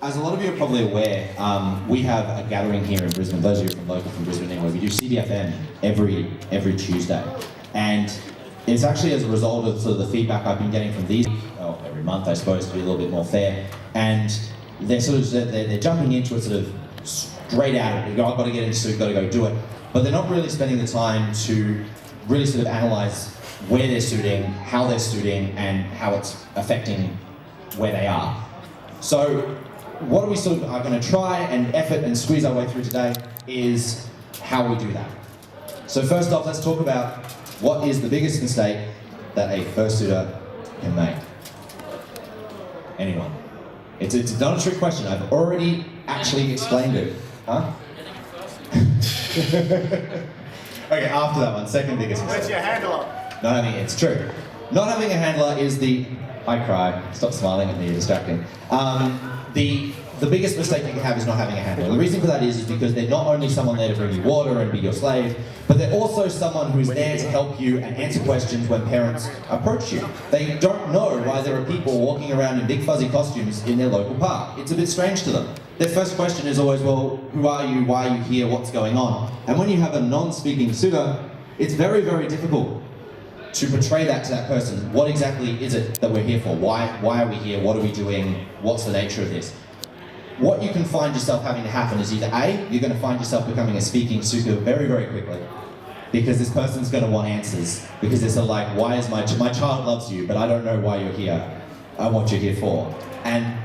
as a lot of you are probably aware, we have a gathering here in Brisbane. Those of you from local from Brisbane anyway, we do CBFM every Tuesday, and it's actually as a result of sort of the feedback I've been getting from these every month, I suppose, to be a little bit more fair. And they're they're jumping into it sort of straight at it. I've got to get into it, got to go do it, but they're not really spending the time to really sort of analyse where they're suiting, how they're suiting, and how it's affecting where they are. So what we sort of are going to try and effort and squeeze our way through today is how we do that. So first off, let's talk about what is the biggest mistake that a fursuiter can make. Anyone? It's not a trick question. I've already actually explained it. Huh? Okay, after that one, second biggest mistake. Where's your handler? Not having it's true. Not having a handler is I cry. Stop smiling at me, you're distracting. The biggest mistake you can have is not having a handler. The reason for that is because they're not only someone there to bring you water and be your slave, but they're also someone who's there to help you and answer questions when parents approach you. They don't know why there are people walking around in big fuzzy costumes in their local park. It's a bit strange to them. Their first question is always, well, who are you, why are you here, what's going on? And when you have a non-speaking suitor, it's very, very difficult to portray that to that person. What exactly is it that we're here for? Why are we here? What are we doing? What's the nature of this? What you can find yourself having to happen is either A, you're going to find yourself becoming a speaking suitor very, very quickly, because this person's going to want answers, because they're sort of like, why is my child loves you, but I don't know why you're here, what you're here for. And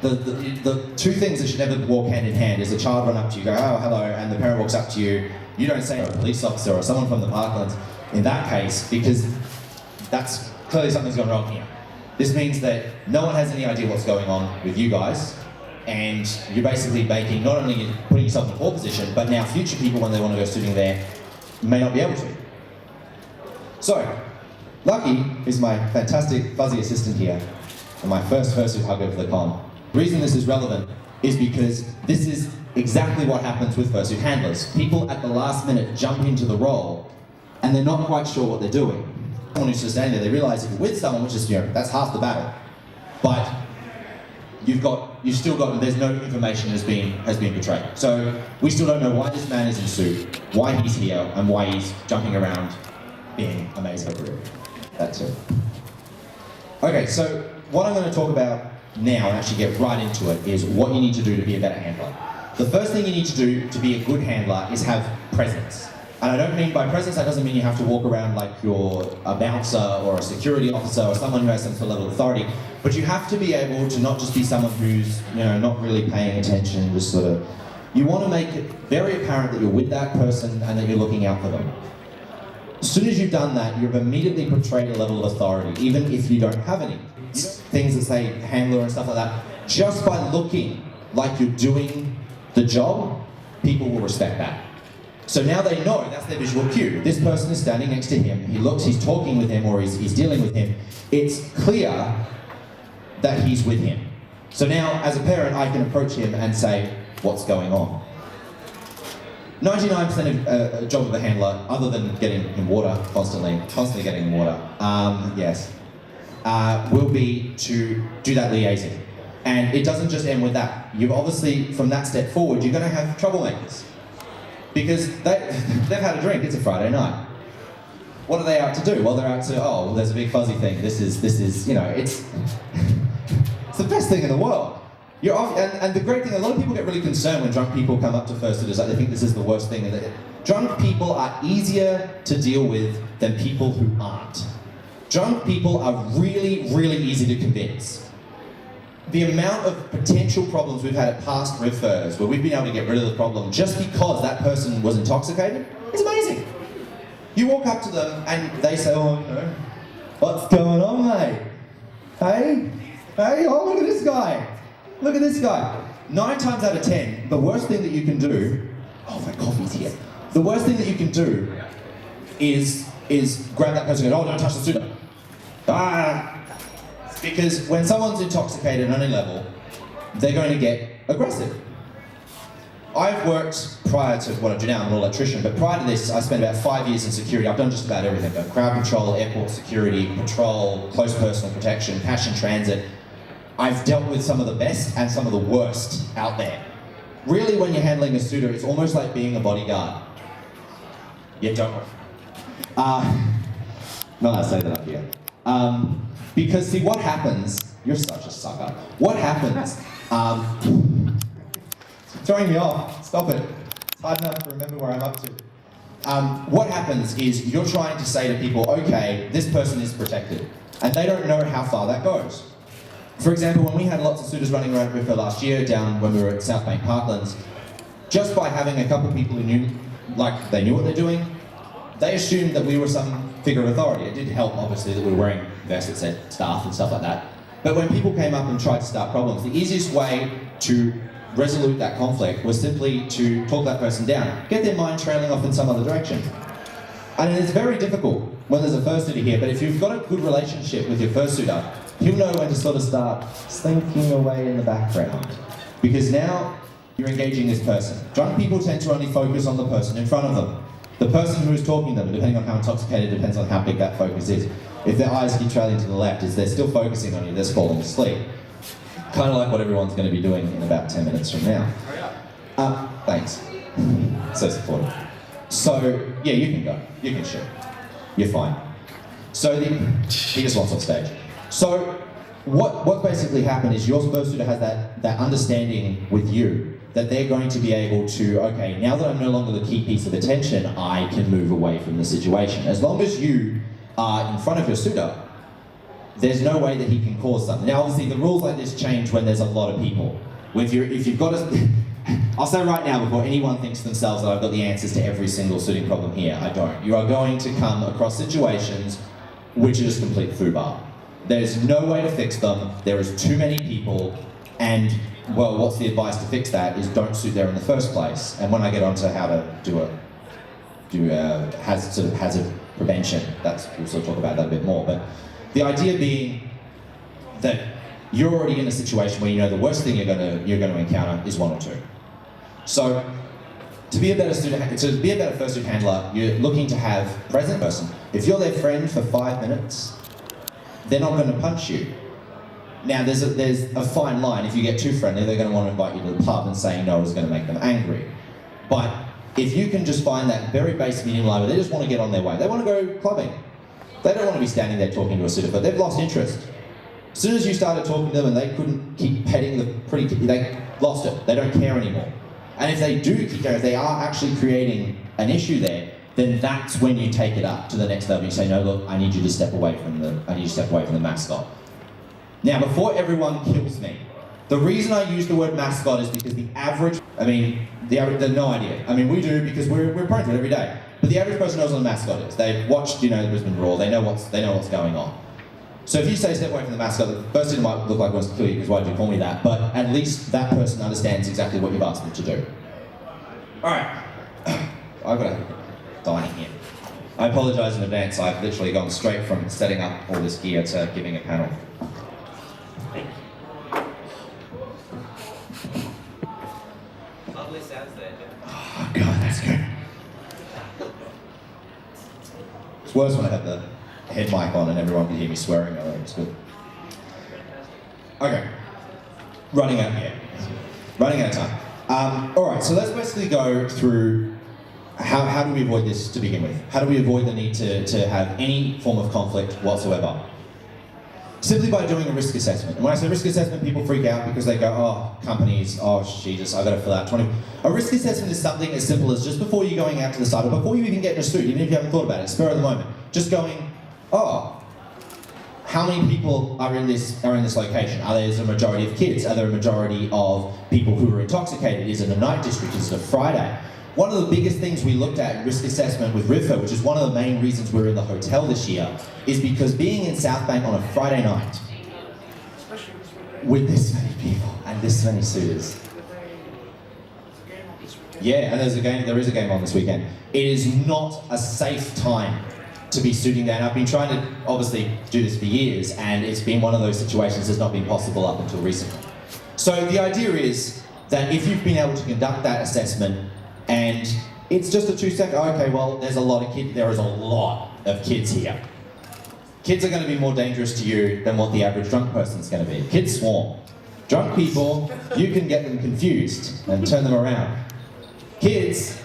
the two things that should never walk hand in hand is a child run up to you, go, oh, hello, and the parent walks up to you, you don't say a police officer or someone from the parklands in that case, because that's clearly something's gone wrong here. This means that no one has any idea what's going on with you guys, and you're basically making, not only putting yourself in a poor position, but now future people, when they want to go sitting there, may not be able to. So, Lucky is my fantastic fuzzy assistant here, and my first fursuit hug of the con. The reason this is relevant is because this is exactly what happens with fursuit handlers. People at the last minute jump into the role, and they're not quite sure what they're doing. Someone who's just standing there, they realise if you're with someone, which is, that's half the battle. But you've still got, there's no information has been portrayed. So we still don't know why this man is in suit, why he's here, and why he's jumping around being amazing. That's it. Okay, so what I'm going to talk about now and actually get right into it is what you need to do to be a better handler. The first thing you need to do to be a good handler is have presence. And I don't mean by presence, that doesn't mean you have to walk around like you're a bouncer or a security officer or someone who has some sort of level of authority, but you have to be able to not just be someone who's, not really paying attention, just sort of, you want to make it very apparent that you're with that person and that you're looking out for them. As soon as you've done that, you've immediately portrayed a level of authority, even if you don't have any. Things that say handler and stuff like that, just by looking like you're doing the job, people will respect that. So now they know, that's their visual cue. This person is standing next to him, he looks, he's talking with him, or he's dealing with him. It's clear that he's with him. So now, as a parent, I can approach him and say, what's going on? 99% of a job of a handler, other than getting him water, constantly getting him water, will be to do that liaising. And it doesn't just end with that. You've obviously, from that step forward, you're going to have troublemakers. Because they've had a drink, it's a Friday night. What are they out to do? Well, they're out to, there's a big fuzzy thing. This is, it's the best thing in the world. You're off, and the great thing, a lot of people get really concerned when drunk people come up to fursuiters, like they think this is the worst thing. And drunk people are easier to deal with than people who aren't. Drunk people are really, really easy to convince. The amount of potential problems we've had at past RivFurs where we've been able to get rid of the problem just because that person was intoxicated, it's amazing. You walk up to them and they say, what's going on, mate? Hey, look at this guy. Look at this guy. 9 times out of 10, the worst thing that you can do, my coffee's here. The worst thing that you can do is grab that person and go, don't touch the suitor. Because when someone's intoxicated on any level, they're going to get aggressive. I've worked, prior to what I do now, I'm an electrician, but prior to this, I spent about 5 years in security. I've done just about everything. Crowd control, airport security, patrol, close personal protection, cash and transit. I've dealt with some of the best and some of the worst out there. Really, when you're handling a suitor, it's almost like being a bodyguard. Yeah, don't worry. Not allowed to say that up here. Because see, what happens, you're such a sucker. What happens, it's throwing me off, stop it. It's hard enough to remember where I'm up to. What happens is you're trying to say to people, okay, this person is protected. And they don't know how far that goes. For example, when we had lots of suitors running around RivFur last year, down when we were at South Bank Parklands, just by having a couple of people who knew, like, they knew what they're doing, they assumed that we were some figure of authority. It did help, obviously, that we were wearing vests that said staff and stuff like that. But when people came up and tried to start problems, the easiest way to resolute that conflict was simply to talk that person down, get their mind trailing off in some other direction. And it's very difficult when there's a fursuiter here, but if you've got a good relationship with your fursuiter, he'll know when to sort of start slinking away in the background. Because now you're engaging this person. Drunk people tend to only focus on the person in front of them. The person who is talking to them, depending on how intoxicated, depends on how big that focus is. If their eyes keep trailing to the left, they're still focusing on you, they're falling asleep. Kind of like what everyone's going to be doing in about 10 minutes from now. Thanks. So supportive. So, yeah, you can go. You can shoot. You're fine. So he just wants on stage. So what basically happened is your fursuiter has that understanding with you that they're going to be able to, okay, now that I'm no longer the key piece of attention, I can move away from the situation. As long as you are in front of your suitor, there's no way that he can cause something. Now, obviously, the rules like this change when there's a lot of people. If you've got a, I'll say right now, before anyone thinks to themselves that I've got the answers to every single suiting problem here, I don't. You are going to come across situations which are just complete foobar. There's no way to fix them, there is too many people, and, well, what's the advice to fix that is don't suit there in the first place. And when I get onto how to do hazard prevention, we'll sort of talk about that a bit more. But the idea being that you're already in a situation where you know the worst thing you're going to encounter is one or two. So to be a better fursuit handler, you're looking to have a present person. If you're their friend for 5 minutes, they're not going to punch you. Now there's a fine line. If you get too friendly, they're going to want to invite you to the pub, and saying no is going to make them angry. But if you can just find that very basic medium line where they just want to get on their way, they want to go clubbing. They don't want to be standing there talking to a suitor, but they've lost interest. As soon as you started talking to them and they couldn't keep petting the pretty, they lost it. They don't care anymore. And if they do keep going, if they are actually creating an issue there, then that's when you take it up to the next level. You say, no, look, I need you to step away from the mascot. Now, before everyone kills me, the reason I use the word mascot is because the average, they're no idea. I mean, we do because we're prone to it every day. But the average person knows what a mascot is. They've watched, the Brisbane Roar. They know what's going on. So if you say step away from the mascot, the first thing might look like wants to kill you because why did you call me that? But at least that person understands exactly what you've asked them to do. All right, I've got to die here. I apologise in advance. I've literally gone straight from setting up all this gear to giving a panel. Lovely sounds there, Jeff. Oh God, that's good. It's worse when I have the head mic on and everyone can hear me swearing. It's good. Okay. Running out of time. All right, so let's basically go through how do we avoid this to begin with? How do we avoid the need to have any form of conflict whatsoever? Simply by doing a risk assessment. And when I say risk assessment, people freak out because they go, oh, companies, oh, Jesus, I've got to fill out 20. A risk assessment is something as simple as just before you're going out to the site, or before you even get in a suit, even if you haven't thought about it, spur of the moment, just going, oh, how many people are in this location? Are there a majority of kids? Are there a majority of people who are intoxicated? Is it a night district? Is it a Friday? One of the biggest things we looked at in risk assessment with RivFur, which is one of the main reasons we're in the hotel this year, is because being in South Bank on a Friday night with this many people and this many suitors. Yeah, and there is a game on this weekend. It is not a safe time to be suiting that. And I've been trying to obviously do this for years, and it's been one of those situations that's not been possible up until recently. So the idea is that if you've been able to conduct that assessment, and it's just a 2-second, okay, well, there is a lot of kids here. kids are going to be more dangerous to you than what the average drunk person's going to be. Kids swarm. Drunk people, you can get them confused and turn them around. Kids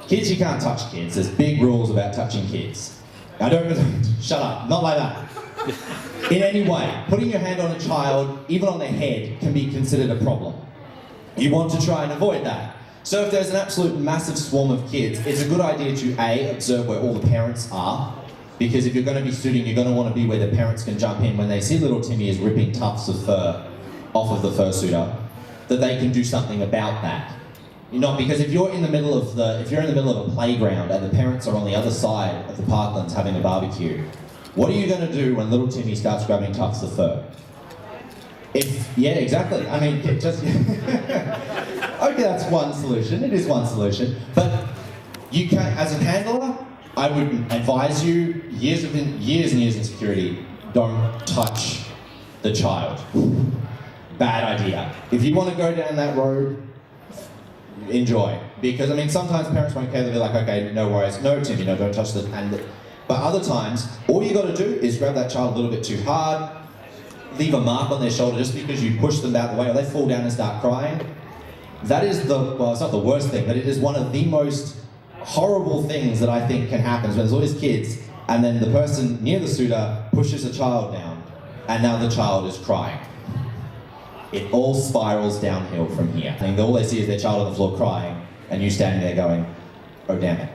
you can't touch kids. There's big rules about touching kids. Shut up, not like that. In any way, putting your hand on a child, even on their head, can be considered a problem. You want to try and avoid that. So if there's an absolute massive swarm of kids, it's a good idea to A, observe where all the parents are, because if you're going to be suiting, you're going to want to be where the parents can jump in when they see little Timmy is ripping tufts of fur off of the fursuiter, that they can do something about that. Not because if you're in the middle of a playground and the parents are on the other side of the parklands having a barbecue, what are you going to do when little Timmy starts grabbing tufts of fur? Yeah, exactly. I mean, just okay, that's one solution. It is one solution, but you can, as a handler, I would advise you, years and years in security, don't touch the child. Bad idea. If you want to go down that road, enjoy. Because, I mean, sometimes parents won't care, they'll be like, okay, no worries, no, Timmy, no, don't touch the... But other times, all you got to do is grab that child a little bit too hard, leave a mark on their shoulder just because you push them out the way, or they fall down and start crying. That is well, it's not the worst thing, but it is one of the most horrible things that I think can happen when there's all these kids, and then the person near the suitor pushes a child down, and now the child is crying. It all spirals downhill from here. I mean, all they see is their child on the floor crying, and you standing there going, oh damn it.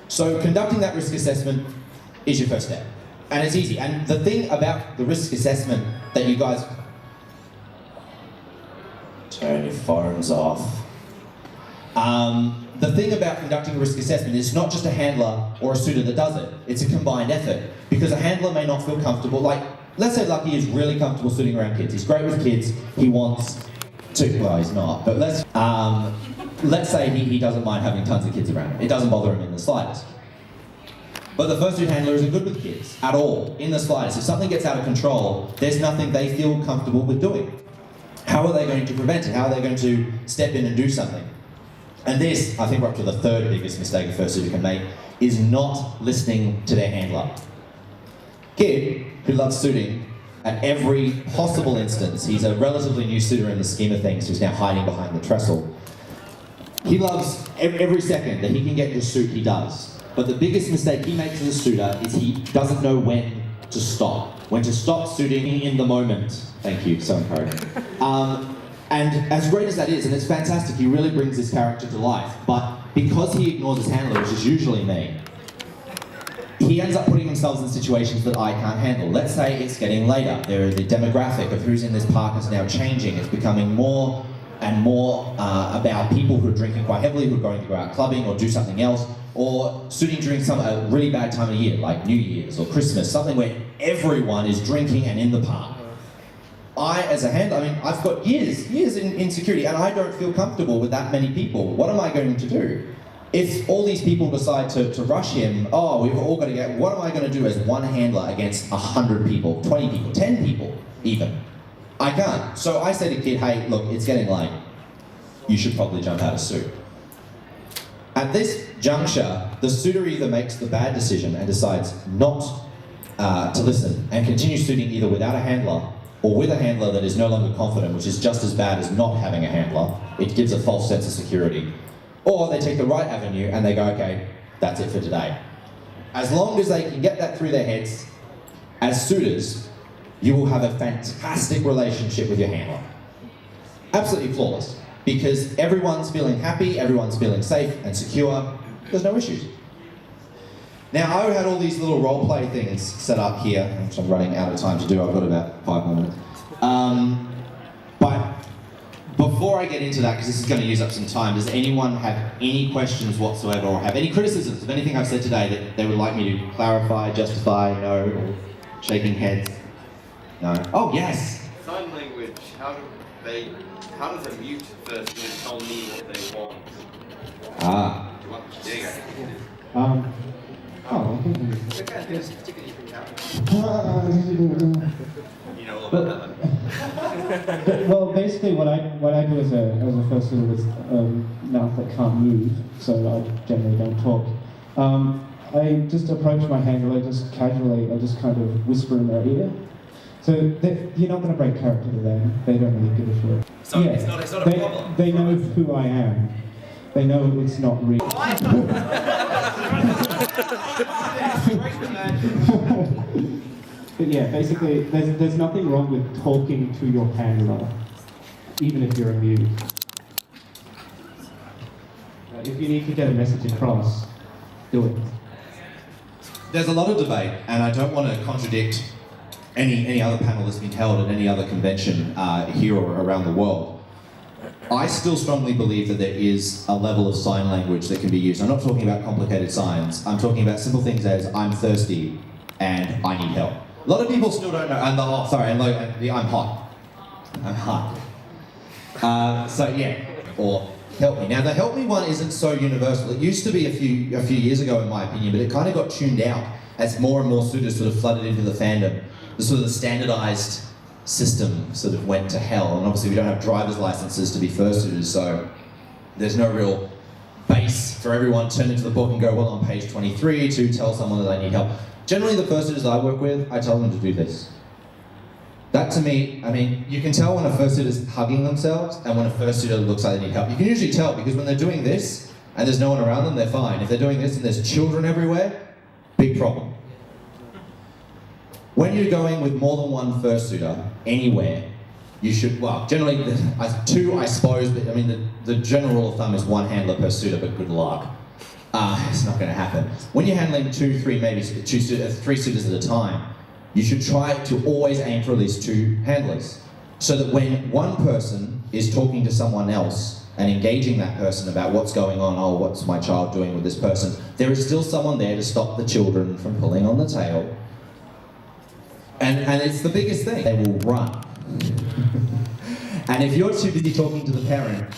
So conducting that risk assessment is your first step. And it's easy. And the thing about the risk assessment that you guys... Turn your phones off. The thing about conducting a risk assessment is not just a handler or a suitor that does it. It's a combined effort. Because a handler may not feel comfortable. Like, let's say Lucky is really comfortable sitting around kids. He's great with kids. He wants to... Well, he's not. But let's say he doesn't mind having tons of kids around him. It doesn't bother him in the slightest. But the fursuit handler isn't good with kids at all, in the slightest. If something gets out of control, there's nothing they feel comfortable with doing. How are they going to prevent it? How are they going to step in and do something? And this, I think we're up to the third biggest mistake a fursuiter can make, is not listening to their handler. Kid, who loves suiting, at every possible instance, he's a relatively new suitor in the scheme of things who's now hiding behind the trestle. He loves every second that he can get into suit, he does. But the biggest mistake he makes as a suitor is he doesn't know when to stop. When to stop suiting in the moment. Thank you, so encouraging. And as great as that is, and it's fantastic, he really brings this character to life, but because he ignores his handler, which is usually me, he ends up putting himself in situations that I can't handle. Let's say it's getting later. The demographic of who's in this park is now changing. It's becoming more and more about people who are drinking quite heavily, who are going to go out clubbing or do something else, or suiting during a really bad time of year, like New Year's or Christmas, something where everyone is drinking and in the park. I, as a handler, I mean, I've got years in security, and I don't feel comfortable with that many people. What am I going to do? If all these people decide to rush him, oh, we've all got to get, what am I going to do as one handler against 100 people, 20 people, 10 people even? I can't. So I say to Kid, hey, look, it's getting late. You should probably jump out of suit. At this juncture, the suitor either makes the bad decision and decides not to listen and continues suiting either without a handler or with a handler that is no longer confident, which is just as bad as not having a handler. It gives a false sense of security. Or they take the right avenue and they go, okay, that's it for today. As long as they can get that through their heads, as suitors, you will have a fantastic relationship with your handler. Absolutely flawless. Because everyone's feeling happy, everyone's feeling safe and secure, there's no issues. Now, I had all these little role play things set up here, which I'm running out of time to do. I've got about 5 more minutes. But before I get into that, because this is going to use up some time, does anyone have any questions whatsoever or have any criticisms of anything I've said today that they would like me to clarify, justify, no, or shaking heads? No? Oh, yes! Sign language, how does a mute person tell me what they want? Ah. There you go. You know a little bit about that. Well, basically, what I do as a fursuiter with mouth that can't move, so I generally don't talk. I just approach my handler just casually. I just kind of whisper in their ear. So you're not going to break character to them. They don't really give a shit. So yeah, it's not a problem. They know who I am. They know it's not real. But yeah, basically, there's nothing wrong with talking to your handler, even if you're amused. If you need to get a message across, do it. There's a lot of debate, and I don't want to contradict any other panel that's been held at any other convention here or around the world. I still strongly believe that there is a level of sign language that can be used. I'm not talking about complicated signs. I'm talking about simple things as I'm thirsty and I need help. A lot of people still don't know. And I'm hot. I'm hot. So yeah, or help me. Now the help me one isn't so universal. It used to be a few years ago, in my opinion, but it kind of got tuned out as more and more suitors sort of flooded into the fandom. The sort of the standardized system sort of went to hell, and obviously we don't have driver's licenses to be fursuiters, so there's no real base for everyone to turn into the book and go, well, on page 23 to tell someone that I need help. Generally, the fursuiters that I work with, I tell them to do this. That to me, I mean, you can tell when a fursuiter's hugging themselves and when a fursuiter looks like they need help. You can usually tell because when they're doing this and there's no one around them, they're fine. If they're doing this and there's children everywhere, big problem. When you're going with more than one fursuiter anywhere, you should, well, generally, two, I suppose, but I mean, the general rule of thumb is one handler per suitor, but good luck. It's not going to happen. When you're handling two, three, maybe three suitors at a time, you should try to always aim for at least two handlers. So that when one person is talking to someone else and engaging that person about what's going on, oh, what's my child doing with this person, there is still someone there to stop the children from pulling on the tail. And it's the biggest thing. They will run. And if you're too busy talking to the parent,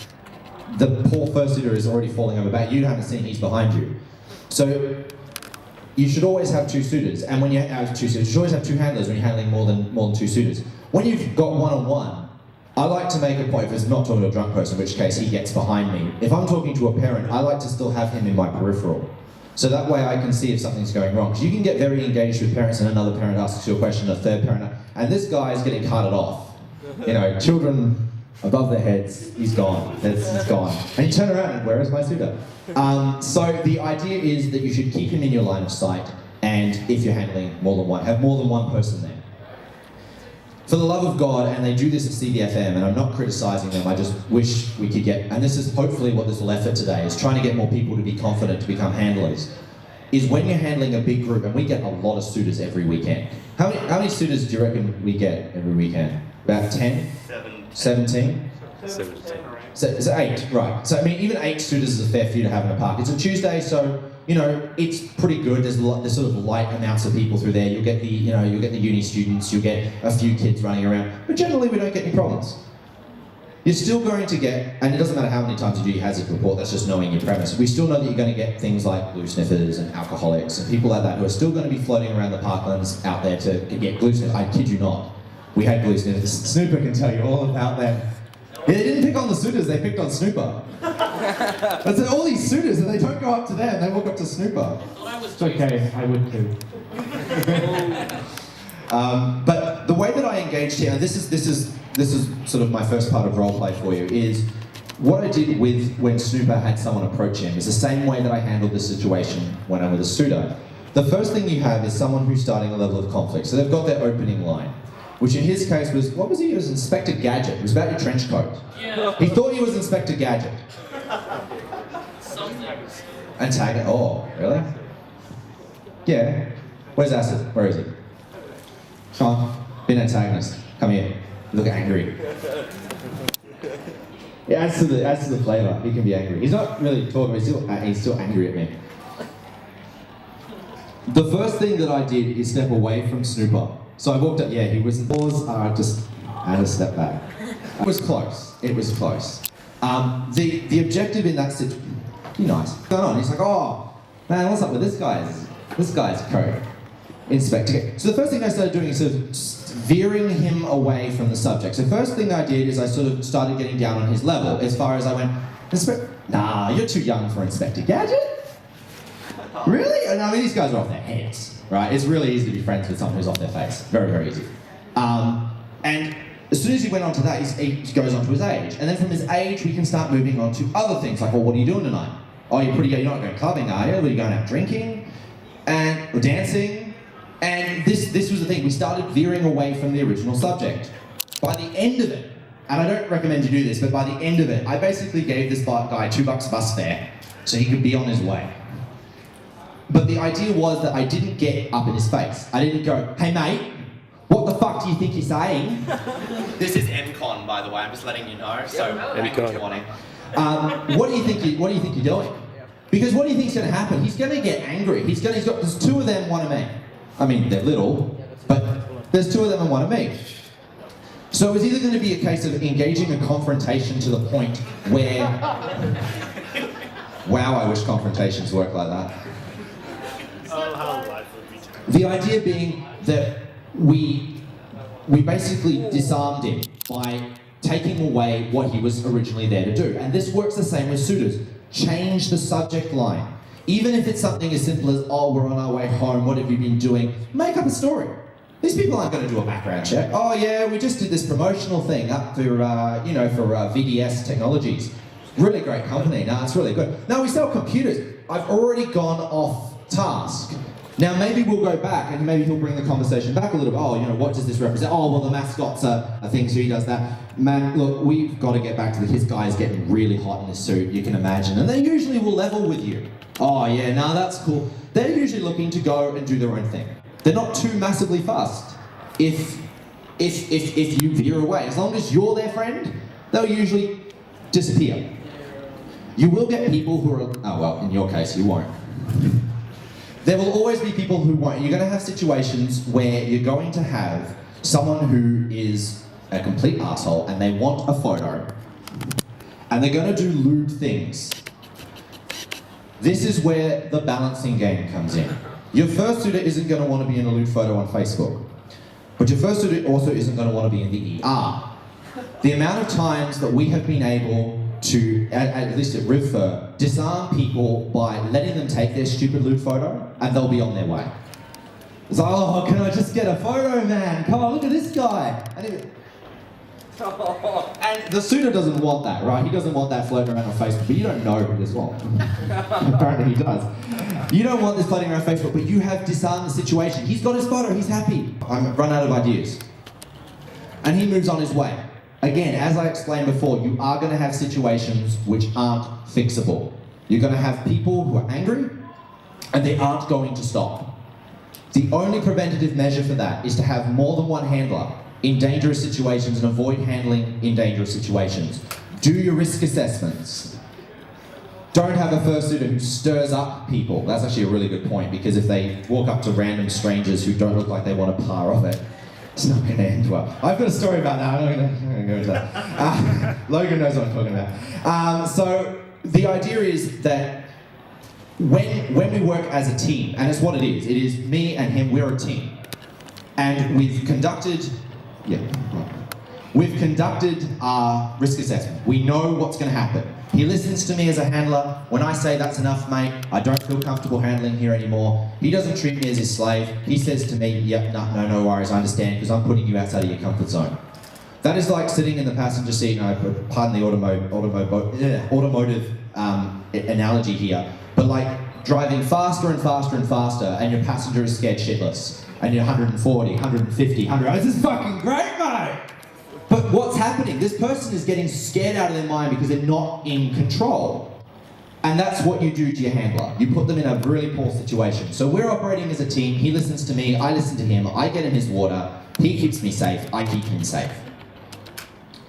the poor fursuiter is already falling over back. You haven't seen he's behind you. So you should always have two suitors. And when you have two suitors, you should always have two handlers when you're handling more than two suitors. When you've got one-on-one, I like to make a point, if it's not talking to a drunk person, in which case he gets behind me. If I'm talking to a parent, I like to still have him in my peripheral. So that way I can see if something's going wrong. Because you can get very engaged with parents and another parent asks you a question, a third parent, and this guy is getting carted off. You know, children above their heads, he's gone. He's gone. And you turn around and where is my suitor? So the idea is that you should keep him in your line of sight, and if you're handling more than one, have more than one person there. For the love of God, and they do this at CBFM, and I'm not criticising them, I just wish we could get, and this is hopefully what this effort today is, trying to get more people to be confident to become handlers, is when you're handling a big group, and we get a lot of suitors every weekend. How many suitors do you reckon we get every weekend? About 10? 17? 17. So 8, right. So I mean, even 8 suitors is a fair few to have in a park. It's a Tuesday, so you know it's pretty good. There's sort of light amounts of people through there. You'll get the uni students. You'll get a few kids running around, but generally we don't get any problems. You're still going to get, and it doesn't matter how many times you do your hazard report. That's just knowing your premise. We still know that you're going to get things like glue sniffers and alcoholics and people like that who are still going to be floating around the parklands out there to get glue sniffers. I kid you not. We had glue sniffers. Snooper can tell you all about them. Yeah, they didn't pick on the suitors, they picked on Snooper. That's all these suitors, and they don't go up to them, they walk up to Snooper. It's okay, I would too. But the way that I engaged here, and this is sort of my first part of roleplay for you, is what I did when Snooper had someone approach him is the same way that I handled the situation when I'm with a suitor. The first thing you have is someone who's starting a level of conflict. So they've got their opening line, which in his case was, what was he? It was Inspector Gadget. It was about your trench coat. Yeah. He thought he was Inspector Gadget. Something. Antagonist. Oh, really? Yeah. Where's Acid? Where is he? Come on. Be an antagonist. Come here. You look angry. It adds to the flavour. He can be angry. He's not really talking, but he's still angry at me. The first thing that I did is step away from Snooper. So I walked up, he was in pause, I had to step back. It was close, The objective in that situation, be nice. What's going on? He's like, oh, man, what's up with this guy's code? Inspector. So the first thing I started doing is sort of veering him away from the subject. So first thing I did is I sort of started getting down on his level, as far as I went, nah, you're too young for Inspector Gadget. Really? And I mean, these guys are off their heads, right? It's really easy to be friends with someone who's off their face. Very, very easy. And as soon as he went on to that, he goes on to his age. And then from his age, we can start moving on to other things, like, well, what are you doing tonight? Oh, you're not going clubbing, are you? Are you going out drinking? Or dancing? And this was the thing, we started veering away from the original subject. By the end of it, and I don't recommend you do this, but by the end of it, I basically gave this guy $2 bus fare so he could be on his way. But the idea was that I didn't get up in his face. I didn't go, hey mate, what the fuck do you think you're saying? This is MCon, by the way, I'm just letting you know, so what you're wanting. What do you think you're doing? Because what do you think's going to happen? He's going to get angry. There's two of them, one of me. I mean, they're little, but there's two of them and one of me. So it's either going to be a case of engaging a confrontation to the point where... Wow, I wish confrontations work like that. Oh, how life would be terrible. The idea being that we basically disarmed him by taking away what he was originally there to do. And this works the same with suitors. Change the subject line. Even if it's something as simple as, oh, we're on our way home, what have you been doing? Make up a story. These people aren't going to do a background check. Oh yeah, we just did this promotional thing up for, for VDS Technologies. Really great company. No, it's really good. No, we sell computers. I've already gone off task. Now maybe we'll go back and maybe he'll bring the conversation back a little bit. Oh, what does this represent? Oh, well, the mascots are things, so he does that. Man, look, we've got to get back to his guy's getting really hot in this suit, you can imagine. And they usually will level with you. Oh yeah, no, that's cool. They're usually looking to go and do their own thing. They're not too massively fussed if you veer away. As long as you're their friend, they'll usually disappear. You will get people who are, oh well, in your case, you won't. There will always be people who won't. You're going to have situations where you're going to have someone who is a complete asshole and they want a photo and they're going to do lewd things. This is where the balancing game comes in. Your fursuiter isn't going to want to be in a lewd photo on Facebook, but your fursuiter also isn't going to want to be in the ER. The amount of times that we have been able to, at least at RivFur, disarm people by letting them take their stupid lewd photo and they'll be on their way. It's like, oh, can I just get a photo, man? Come on, look at this guy. And the suitor doesn't want that, right? He doesn't want that floating around on Facebook, but you don't know who does what. Apparently he does. You don't want this floating around Facebook, but you have disarmed the situation. He's got his photo, he's happy. I'm run out of ideas. And he moves on his way. Again, as I explained before, you are going to have situations which aren't fixable. You're going to have people who are angry, and they aren't going to stop. The only preventative measure for that is to have more than one handler in dangerous situations and avoid handling in dangerous situations. Do your risk assessments. Don't have a fursuiter who stirs up people. That's actually a really good point, because if they walk up to random strangers who don't look like they want a par of it, it's not going to end well. I've got a story about that. I'm not going to go into that. Logan knows what I'm talking about. So the idea is that when we work as a team, and it's what it is me and him, we're a team. And we've conducted our risk assessment. We know what's going to happen. He listens to me as a handler. When I say that's enough, mate, I don't feel comfortable handling here anymore. He doesn't treat me as his slave. He says to me, yep, no worries, I understand, because I'm putting you outside of your comfort zone. That is like sitting in the passenger seat, pardon the automotive analogy here, but like driving faster and faster and faster, and your passenger is scared shitless. And you're 140, 150, 100, this is fucking great, mate! But what's happening? This person is getting scared out of their mind because they're not in control. And that's what you do to your handler. You put them in a really poor situation. So we're operating as a team. He listens to me, I listen to him, I get him his water, he keeps me safe, I keep him safe.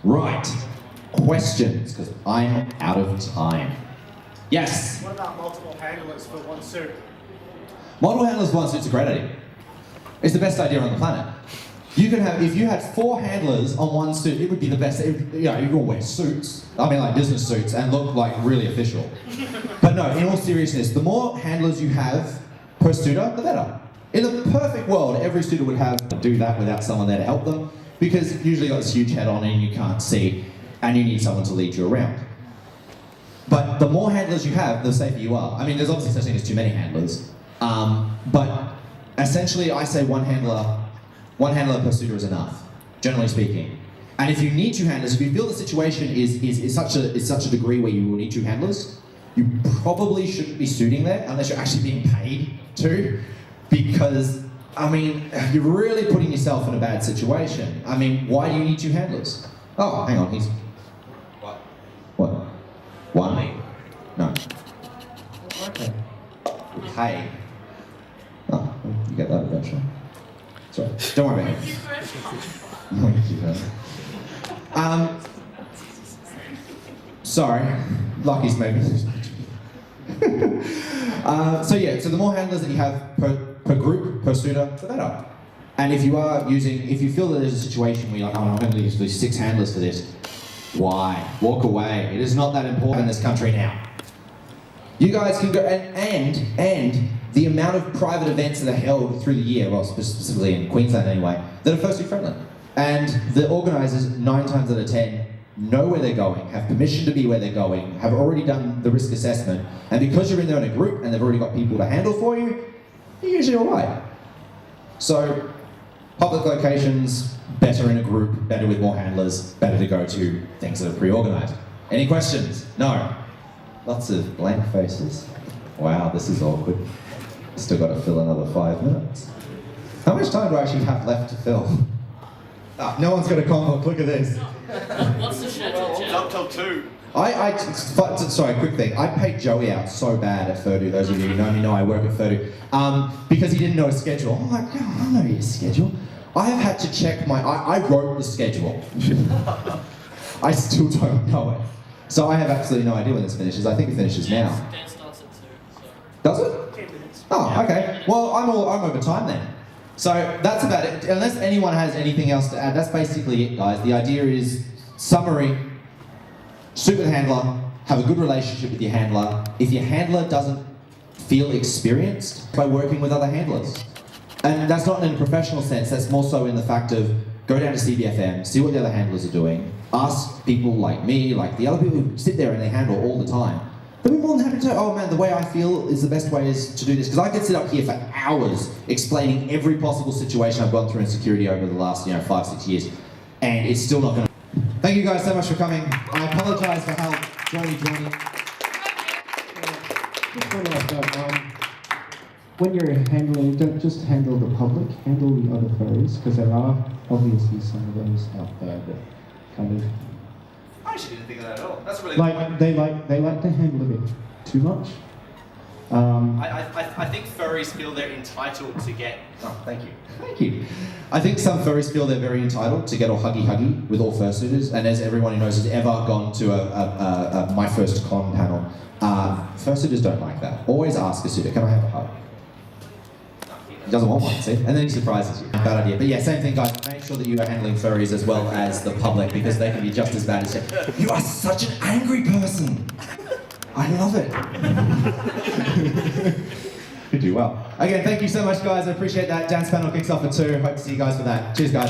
Right. Questions, because I'm out of time. Yes? What about multiple handlers for one suit? Multiple handlers for one suit's a great idea. It's the best idea on the planet. You can have, if you had 4 handlers on one suit, it would be the best. You can wear suits, like business suits, and look like really official. But no, in all seriousness, the more handlers you have per suitor, the better. In the perfect world, every suitor would have to do that without someone there to help them, because usually you've got this huge head on and you can't see, and you need someone to lead you around. But the more handlers you have, the safer you are. I mean, there's obviously such thing as too many handlers. But essentially, I say one handler per suitor is enough, generally speaking. And if you need two handlers, if you feel the situation is such a degree where you will need two handlers, you probably shouldn't be suiting there unless you're actually being paid to, because, I mean, you're really putting yourself in a bad situation. I mean, why do you need two handlers? Oh, hang on, he's... What? One? No. Okay. Hey. Oh, you get that eventually. Sorry, don't worry about it. Thank you, sorry, Lucky's maybe. So yeah, so the more handlers that you have per group, per suitor, the better. And if you feel that there's a situation where you're like, oh, I'm going to use these 6 handlers for this, why? Walk away. It is not that important in this country now. You guys can go, and the amount of private events that are held through the year, well, specifically in Queensland anyway, that are fursuit friendly. And the organisers, 9 times out of 10, know where they're going, have permission to be where they're going, have already done the risk assessment, and because you're in there in a group and they've already got people to handle for you, you're usually alright. So, public locations, better in a group, better with more handlers, better to go to things that are pre-organised. Any questions? No? Lots of blank faces. Wow, this is awkward. Still got to fill another 5 minutes. How much time do I actually have left to fill? Oh, no one's got a comment. Look at this. What's the schedule, It's up till 2. Sorry, quick thing. I paid Joey out so bad at Fursuiting. Those of you who know me know I work at Fursuiting. Because he didn't know his schedule. I'm like, yeah, I know your schedule. I have had to check I wrote the schedule. I still don't know it. So I have absolutely no idea when this finishes. I think it finishes now. Dance starts at 2, so... Does it? 10 minutes. Oh, okay. Well, I'm over time then. So that's about it. Unless anyone has anything else to add, that's basically it, guys. The idea is, summary, suit with a handler, have a good relationship with your handler. If your handler doesn't feel experienced, by working with other handlers. And that's not in a professional sense, that's more so in the fact of, go down to CBFM, see what the other handlers are doing, ask people like me, like the other people who sit there and they handle all the time. They'll be more than happy to, oh man, the way I feel is the best way is to do this. Because I could sit up here for hours explaining every possible situation I've gone through in security over the last 5-6 years. And it's still not going to... Thank you guys so much for coming. I apologise for how joining. Just one last note. When you're handling, don't just handle the public, handle the other furries, because there are obviously some of those out there that kind of I actually didn't think of that at all. That's a really they like to handle a bit too much. I think furries feel they're entitled to get... Oh, thank you. Thank you. I think some furries feel they're very entitled to get all huggy with all fursuiters, and as everyone who knows has ever gone to a My First Con panel, fursuiters don't like that. Always ask a suitor, can I have a hug? He doesn't want one, see? And then he surprises you. Bad idea. But yeah, same thing, guys. Make sure that you are handling furries as well as the public, because they can be just as bad as you. You are such an angry person. I love it. You do well. Again, thank you so much, guys. I appreciate that. Dance panel kicks off at 2. Hope to see you guys for that. Cheers, guys.